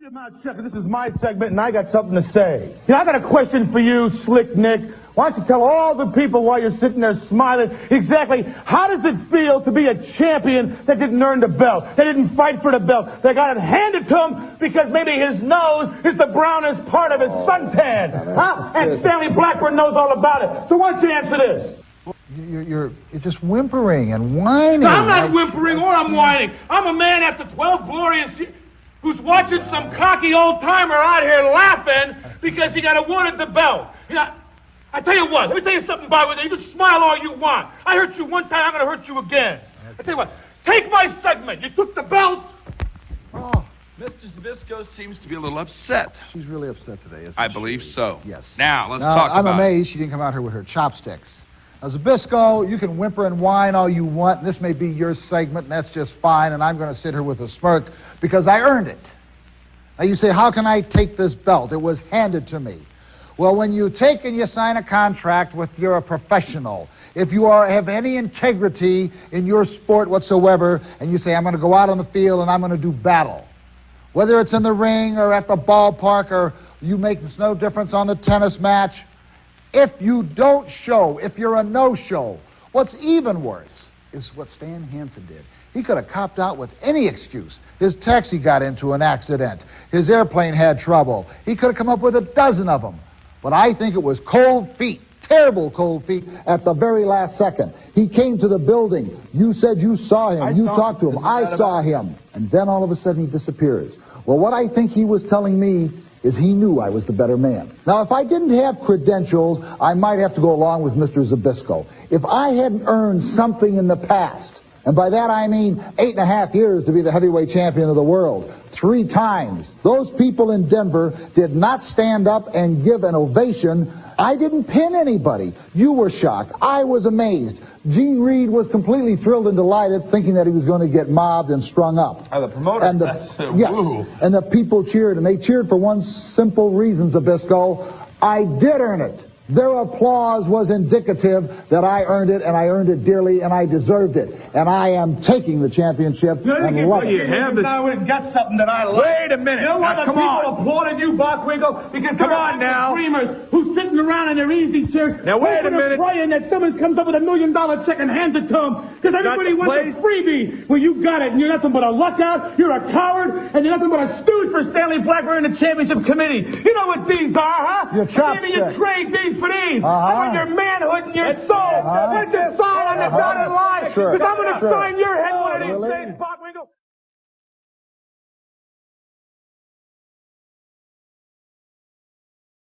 your mouth shut, 'cause this is my segment and I got something to say. You know, I got a question for you, Slick Nick. Why don't you tell all the people while you're sitting there smiling exactly how does it feel to be a champion that didn't earn the belt? They didn't fight for the belt. They got it handed to him because maybe his nose is the brownest part of his suntan. Huh? And Stanley Blackburn knows all about it. So why don't you answer this? You're just whimpering and whining. I'm not whimpering or I'm whining. I'm a man after 12 glorious years who's watching some cocky old-timer out here laughing because he got awarded the belt. You know, I tell you what, let me tell you something, Bob. You can smile all you want. I hurt you one time, I'm going to hurt you again. I tell you what, take my segment. You took the belt. Oh, Mr. Zbyszko seems to be a little upset. she's really upset today, isn't I she? believe so. Yes. Now, let's talk I'm about amazed she didn't come out here with her chopsticks. Now, Zbyszko, you can whimper and whine all you want, and this may be your segment, and that's just fine, and I'm going to sit here with a smirk because I earned it. Now, you say, how can I take this belt? It was handed to me. Well, when you take and you sign a contract with you're a professional, if you have any integrity in your sport whatsoever, and you say, I'm going to go out on the field and I'm going to do battle, whether it's in the ring or at the ballpark or you make no difference on the tennis match, if you don't show, if you're a no-show, what's even worse is what Stan Hansen did. He could have copped out with any excuse. His taxi got into an accident. His airplane had trouble. He could have come up with a dozen of them. But I think it was cold feet, terrible cold feet, at the very last second. He came to the building. You said you saw him. You talked to him. I saw him. And then all of a sudden he disappears. Well, what I think he was telling me is he knew I was the better man. Now, if I didn't have credentials, I might have to go along with Mr. Zbyszko. If I hadn't earned something in the past, and by that I mean 8.5 years to be the heavyweight champion of the world, 3 times. Those people in Denver did not stand up and give an ovation. I didn't pin anybody. You were shocked. I was amazed. Gene Reed was completely thrilled and delighted, thinking that he was going to get mobbed and strung up. The promoter. And yes, and the people cheered, and they cheered for one simple reason, Zbyszko. I did earn it. Their applause was indicative that I earned it, and I earned it dearly, and I deserved it. And I am taking the championship and love it. Now we've got something that I like. Wait a minute. You know why the people applauded you, Bockwinkel? Because come on now. Screamers who's sitting around in their easy chairs. Now wait a minute. Praying that someone comes up with $1 million check and hands it to them. Because everybody wants a freebie. Well, you got it, and you're nothing but a luckout. You're a coward, and you're nothing but a stooge for Stanley Blackburn and the championship committee. You know what these are, huh? Your chopsticks. Maybe you trade these for these. I want your manhood and your soul. That's your sign on the dotted line. Because I'm going to sign your head one of these days, Bockwinkel.